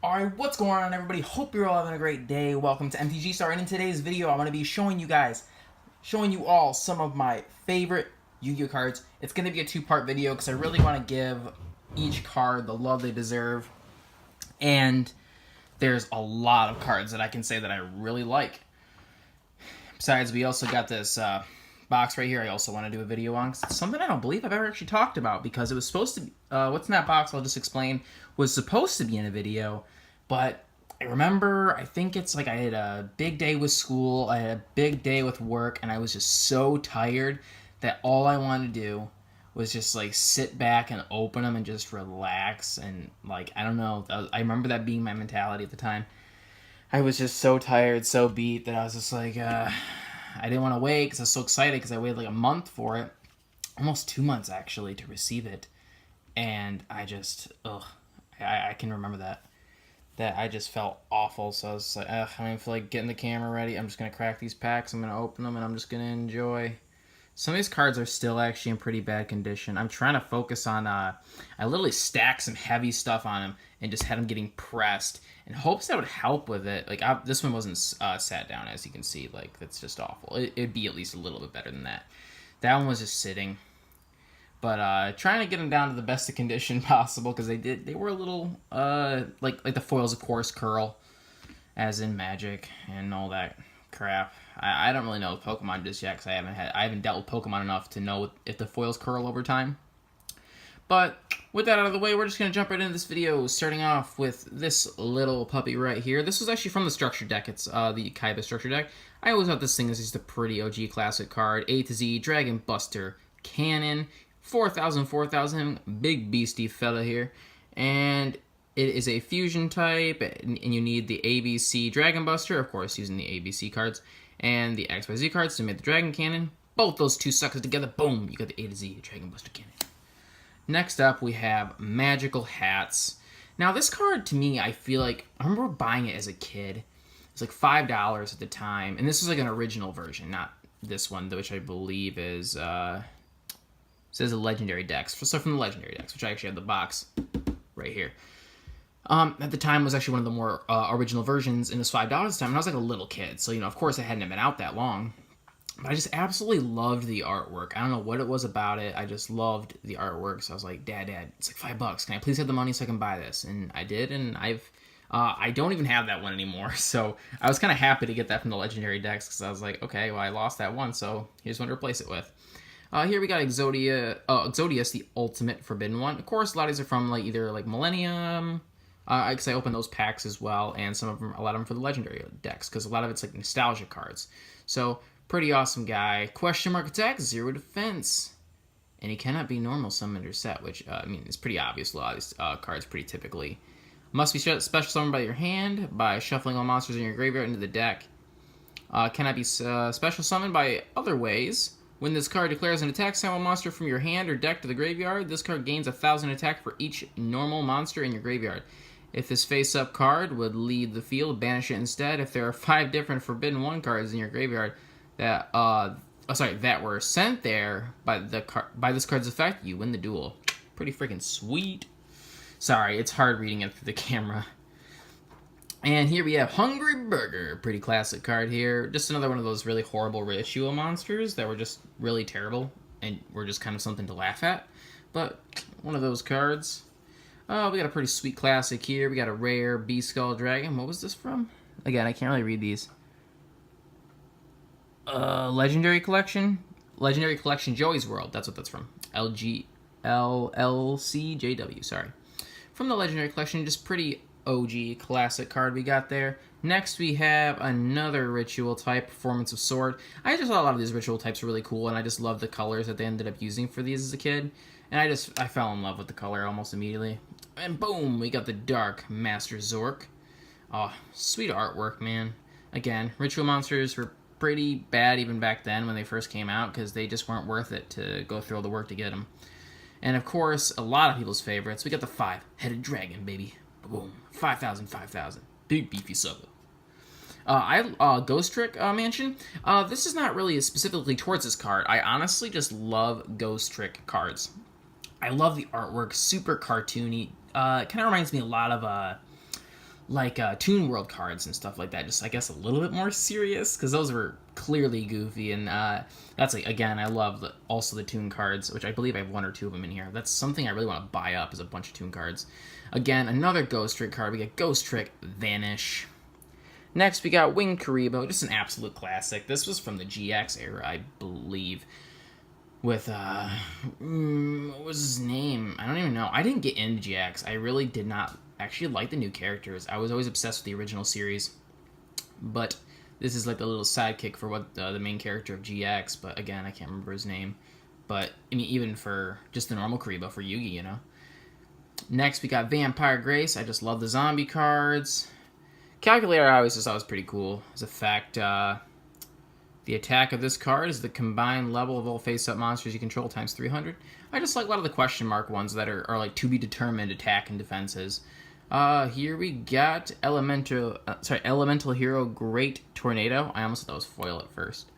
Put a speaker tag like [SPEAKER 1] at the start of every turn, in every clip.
[SPEAKER 1] Alright, what's going on everybody? Hope you're all having a great day. Welcome to MTG Star, and in today's video I'm going to be showing you all some of my favorite Yu-Gi-Oh cards. It's going to be a two-part video because I really want to give each card the love they deserve. And there's a lot of cards that I can say that I really like. Besides, we also got this box right here I also want to do a video on. It's something I don't believe I've ever actually talked about because it was supposed to be, what's in that box, I'll just explain, was supposed to be in a video, but I remember, I think it's like I had a big day with school, I had a big day with work, and I was just so tired that all I wanted to do was just like sit back and open them and just relax, and like, I don't know, I remember that being my mentality at the time. I was just so tired, so beat that I was just like, I didn't want to wait because I was so excited because I waited like a month for it, almost 2 months actually, to receive it, and I just, I can remember that I just felt awful. So I was like, I don't even feel like getting the camera ready. I'm just gonna crack these packs. I'm gonna open them and I'm just gonna enjoy. Some of these cards are still actually in pretty bad condition. I'm trying to focus on, I literally stacked some heavy stuff on them and just had them getting pressed in hopes that would help with it. Like, this one wasn't sat down, as you can see. Like, that's just awful. It'd be at least a little bit better than that. That one was just sitting. But trying to get them down to the best of condition possible because they were a little, like the foils, of course, curl, as in Magic and all that crap. I don't really know Pokemon just yet because I haven't dealt with Pokemon enough to know if the foils curl over time. But with that out of the way, we're just going to jump right into this video, starting off with this little puppy right here. This was actually from the Structure deck. It's the Kaiba Structure deck. I always thought this thing is just a pretty OG classic card. A to Z, Dragon Buster, Cannon, 4,000, big beastie fella here. And it is a fusion type, and you need the ABC Dragon Buster, of course, using the ABC cards, and the XYZ cards to make the Dragon Cannon. Both those two suckers together, boom, you got the A to Z Dragon Buster Cannon. Next up, we have Magical Hats. Now, this card, to me, I feel like, I remember buying it as a kid. It was like $5 at the time, and this was like an original version, not this one, which I believe is, says a Legendary Dex. So from the Legendary Dex, which I actually have the box right here. At the time, was actually one of the more original versions, and it was $5 at the time, and I was like a little kid, so, of course, it hadn't been out that long. But I just absolutely loved the artwork. I don't know what it was about it. I just loved the artwork. So I was like, Dad, it's like $5. Can I please have the money so I can buy this? And I did, and I don't even have that one anymore. So I was kind of happy to get that from the Legendary Dex because I was like, okay, well, I lost that one, so here's one to replace it with. Here we got Exodius, the Ultimate Forbidden One. Of course, a lot of these are from either Millennium. Because I opened those packs as well, and a lot of them for the Legendary decks, because a lot of it's like nostalgia cards. So, pretty awesome guy. Question mark attack, 0 defense. And he cannot be normal summoned or set, which, it's pretty obvious. A lot of these cards pretty typically. Must be special summoned by your hand by shuffling all monsters in your graveyard into the deck. Cannot be special summoned by other ways. When this card declares an attack, summon a monster from your hand or deck to the graveyard. This card gains 1,000 attack for each normal monster in your graveyard. If this face-up card would lead the field, banish it instead. If there are 5 different Forbidden One cards in your graveyard that were sent there by this card's effect, you win the duel. Pretty freaking sweet. Sorry, it's hard reading it through the camera. And here we have Hungry Burger. Pretty classic card here. Just another one of those really horrible Ritual monsters that were just really terrible and were just kind of something to laugh at. But one of those cards. Oh, we got a pretty sweet classic here. We got a rare Beaskull Dragon. What was this from? Again, I can't really read these. Legendary Collection? Legendary Collection Joey's World. That's what that's from. LCJW, sorry. From the Legendary Collection, just pretty OG classic card we got there. Next, we have another Ritual type, Performance of Sword. I just thought a lot of these Ritual types were really cool, and I just love the colors that they ended up using for these as a kid. And I fell in love with the color almost immediately. And boom, we got the Dark Master Zork. Oh, sweet artwork, man. Again, Ritual monsters were pretty bad even back then when they first came out because they just weren't worth it to go through all the work to get them. And of course, a lot of people's favorites. We got the 5-headed dragon, baby. Boom. 5,000. Big beefy sucker. Ghost Trick Mansion. This is not really specifically towards this card. I honestly just love Ghost Trick cards. I love the artwork, super cartoony. It kind of reminds me a lot of like Toon World cards and stuff like that. Just, I guess, a little bit more serious, because those were clearly goofy. And that's, like, again, I love also the Toon cards, which I believe I have 1 or 2 of them in here. That's something I really want to buy up, is a bunch of Toon cards. Again, another Ghost Trick card. We get Ghost Trick Vanish. Next, we got Winged Kuriboh, just an absolute classic. This was from the GX era, I believe. With, what was his name? I don't even know. I didn't get into GX. I really did not actually like the new characters. I was always obsessed with the original series. But this is like the little sidekick for what the main character of GX. But again, I can't remember his name. But, I mean, even for just the normal Kuriboh, for Yugi, you know. Next, we got Vampire Grace. I just love the zombie cards. Calculator I always just thought was pretty cool. As a fact, the attack of this card is the combined level of all face-up monsters you control times 300. I just like a lot of the question mark ones that are like to be determined attack and defenses. Here we got Elemental Hero Great Tornado. I almost thought that was foil at first.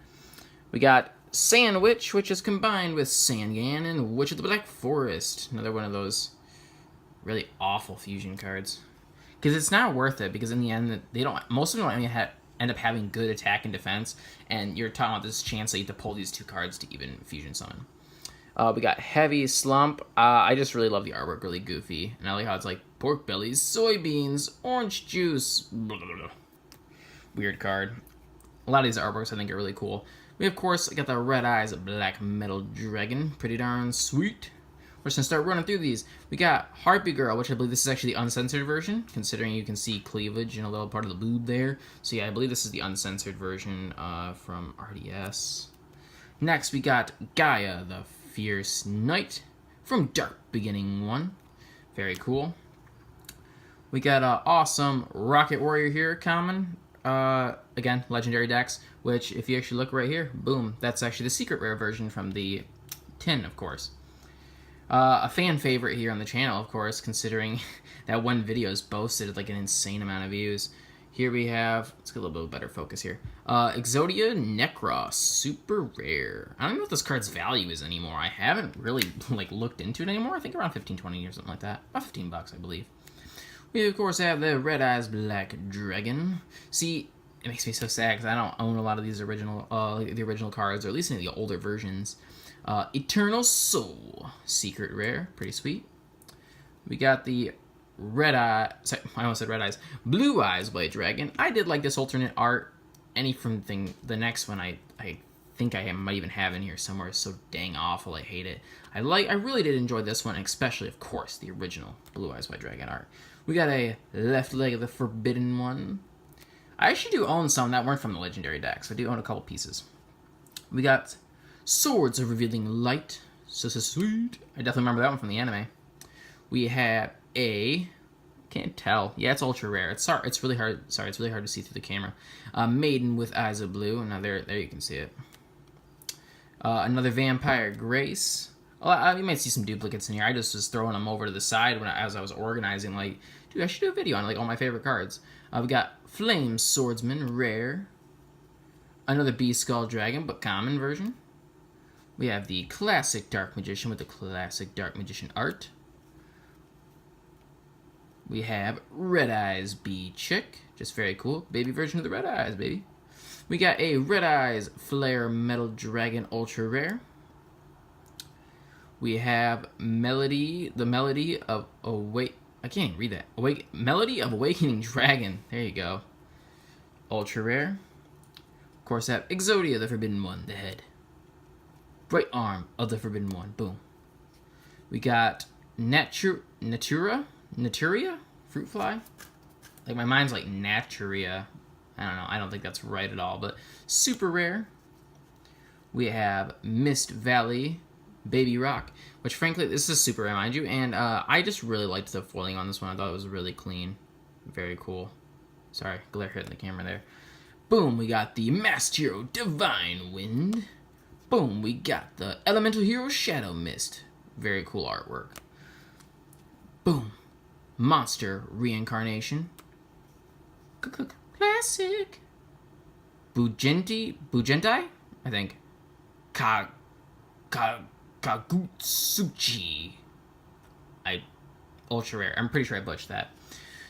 [SPEAKER 1] We got Sandwich, which is combined with Sangan and Witch of the Black Forest. Another one of those really awful fusion cards. Because it's not worth it, because in the end, most of them don't end up having good attack and defense, and you're talking about this chance that you have to pull these 2 cards to even fusion summon. We got Heavy Slump. I just really love the artwork, really goofy, and I like how it's like pork bellies, soybeans, orange juice, blah, blah, blah. Weird card. A lot of these artworks I think are really cool. We, of course, got the Red Eyes Black Metal Dragon. Pretty darn sweet. We're just going to start running through these. We got Harpy Girl, which I believe this is actually the uncensored version, considering you can see cleavage and a little part of the boob there. So yeah, I believe this is the uncensored version from RDS. Next, we got Gaia, the Fierce Knight from Dark Beginning 1. Very cool. We got awesome Rocket Warrior here, common. Again, Legendary Dex, which if you actually look right here, boom, that's actually the secret rare version from the tin, of course. A fan favorite here on the channel, of course, considering that one video has boasted like an insane amount of views. Here we have, let's get a little bit better focus here. Exodia Necros, super rare. I don't know what this card's value is anymore. I haven't really like looked into it anymore. I think around 15, 20 or something like that. About 15 bucks, I believe. We of course have the Red Eyes Black Dragon. See, it makes me so sad because I don't own a lot of these the original cards, or at least any of the older versions. Eternal Soul, secret rare, pretty sweet. We got the Red Eye, sorry, I almost said Red Eyes, Blue Eyes White Dragon. I did like this alternate art. The next one I think I might even have in here somewhere. It's so dang awful, I hate it. I really did enjoy this one, especially, of course, the original Blue Eyes White Dragon art. We got a Left Leg of the Forbidden One. I actually do own some that weren't from the Legendary decks. I do own a couple pieces. We got Swords of Revealing Light. So sweet. I definitely remember that one from the anime. We have can't tell. Yeah, it's ultra rare. It's really hard. Sorry, it's really hard to see through the camera. Maiden with Eyes of Blue. Now there you can see it. Another Vampire Grace. Well, you might see some duplicates in here. I just was throwing them over to the side as I was organizing. Like, dude, I should do a video on like all my favorite cards. We got Flame Swordsman, rare. Another Beast Skull Dragon, but common version. We have the classic Dark Magician with the classic Dark Magician art. We have Red Eyes Bee Chick, just very cool. Baby version of the Red Eyes, baby. We got a Red Eyes Flare Metal Dragon Ultra Rare. We have Melody of Awake. I can't even read that. Melody of Awakening Dragon. There you go. Ultra rare. Of course, I have Exodia, the Forbidden One, the head. Right arm of the Forbidden One. Boom. We got Naturia? Fruit Fly? Like, my mind's like Naturia. I don't know. I don't think that's right at all, but super rare. We have Mist Valley Baby Rock, which frankly, this is super rare, mind you, and I just really liked the foiling on this one. I thought it was really clean. Very cool. Sorry, glare hitting the camera there. Boom, we got the Masked Hero Divine Wind. Boom, we got the Elemental Hero Shadow Mist. Very cool artwork. Boom. Monster Reincarnation. Classic. Bugentai? I think. Kagutsuchi. Ultra rare. I'm pretty sure I butchered that.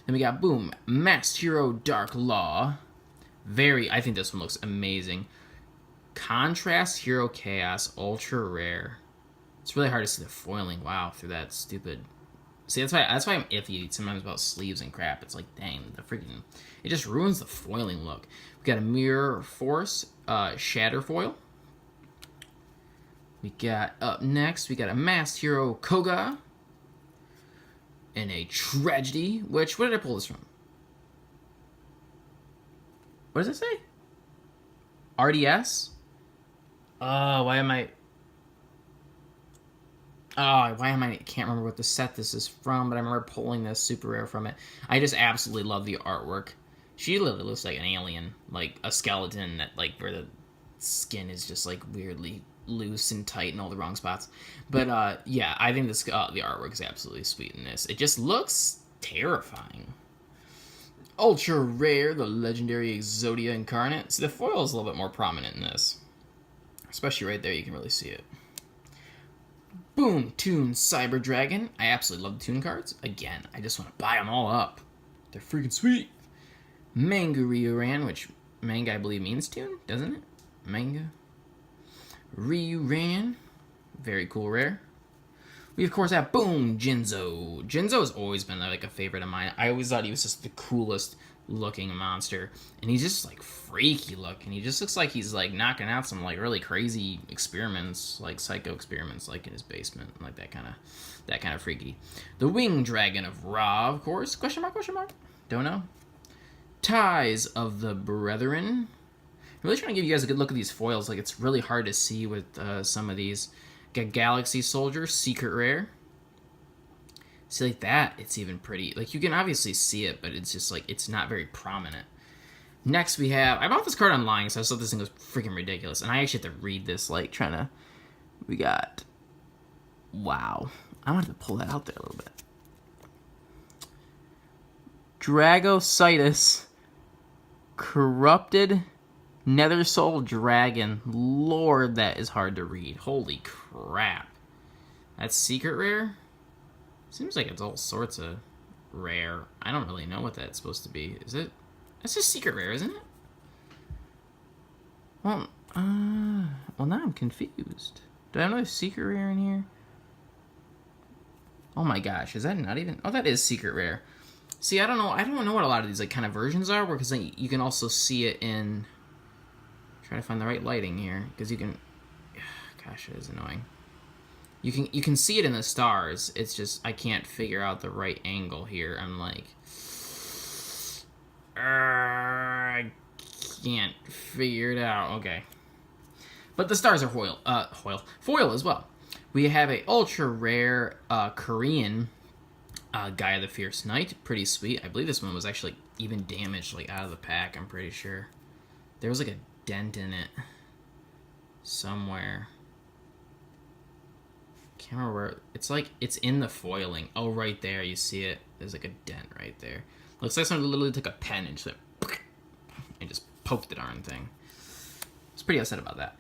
[SPEAKER 1] Then we got, boom, Masked Hero Dark Law. I think this one looks amazing. Contrast Hero Chaos, ultra rare. It's really hard to see the foiling, wow, through that stupid... See, that's why I'm iffy sometimes about sleeves and crap. It's like, dang, it just ruins the foiling look. We got a Mirror Force Shatter Foil. We got, up next, we got a Masked Hero Koga. And a Tragedy, where did I pull this from? What does it say? RDS? Why am I... I can't remember what the set this is from, but I remember pulling this super rare from it. I just absolutely love the artwork. She literally looks like an alien, like a skeleton that, like, where the skin is just, like, weirdly loose and tight in all the wrong spots. But, yeah, I think this, the artwork is absolutely sweet in this. It just looks terrifying. Ultra rare, the legendary Exodia Incarnate. See, the foil is a little bit more prominent in this. Especially right there, you can really see it. Boom, Toon Cyber Dragon. I absolutely love the Toon cards. Again, I just want to buy them all up. They're freaking sweet. Manga Ryuran, which manga I believe means Toon, doesn't it? Manga. Ryuran. Very cool rare. We, of course, have, boom, Jinzo. Jinzo has always been, like, a favorite of mine. I always thought he was just the coolest looking monster. And he's just, like, freaky looking. He just looks like he's, like, knocking out some, like, really crazy experiments, like, psycho experiments, like, in his basement. Like, that kind of freaky. The Winged Dragon of Ra, of course. Question mark, question mark? Don't know. Ties of the Brethren. I'm really trying to give you guys a good look at these foils. Like, it's really hard to see with some of these. Got Galaxy Soldier, secret rare. See, like that, it's even pretty. Like, you can obviously see it, but it's just, like, it's not very prominent. Next, we have... I bought this card online, so I thought this thing was freaking ridiculous. And I actually have to read this, like, trying to... We got... Wow. I'm going to have to pull that out there a little bit. Dragocytus. Corrupted... Nether Soul Dragon. Lord, that is hard to read. Holy crap. That's secret rare? Seems like it's all sorts of rare. I don't really know what that's supposed to be. Is it? That's just secret rare, isn't it? Well, now I'm confused. Do I have another secret rare in here? Oh my gosh, is that not even... Oh, that is secret rare. See, I don't know what a lot of these, like, kind of versions are, because you can also see it in... Try to find the right lighting here, because you can... Gosh, it is annoying. You can see it in the stars. It's just I can't figure out the right angle here. I'm like... I can't figure it out. Okay. But the stars are foil as well. We have a ultra rare Korean Gaia the Fierce Knight. Pretty sweet. I believe this one was actually even damaged, like, out of the pack, I'm pretty sure. There was, like, a dent in it somewhere. Can't remember where. It's like it's in the foiling. Oh, right there, you see it. There's like a dent right there. Looks like someone literally took a pen and just poked the darn thing. I was pretty upset about that.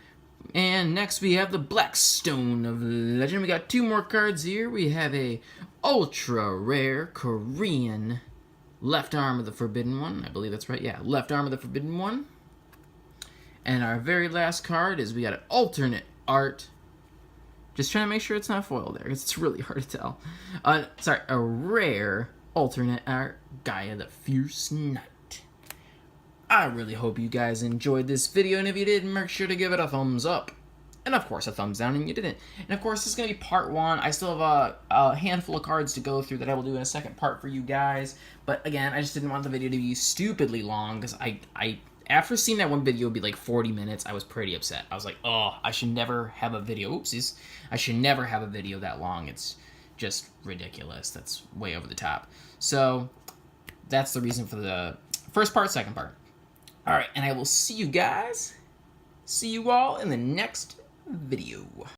[SPEAKER 1] And next we have the Blackstone of Legend. We got two more cards here. We have a ultra rare Korean Left Arm of the Forbidden One. I believe that's right. Yeah, Left Arm of the Forbidden One. And our very last card is we got an alternate art. Just trying to make sure it's not foil there, because it's really hard to tell. Sorry, a rare alternate art, Gaia the Fierce Knight. I really hope you guys enjoyed this video, and if you did, make sure to give it a thumbs up. And of course, a thumbs down, and you didn't. And of course, this is going to be part 1. I still have a handful of cards to go through that I will do in a second part for you guys. But again, I just didn't want the video to be stupidly long, because after seeing that one video be like 40 minutes, I was pretty upset. I was like, oh, I should never have a video. Oopsies. I should never have a video that long. It's just ridiculous. That's way over the top. So that's the reason for the first part, second part. All right, and I will see you guys. See you all in the next video.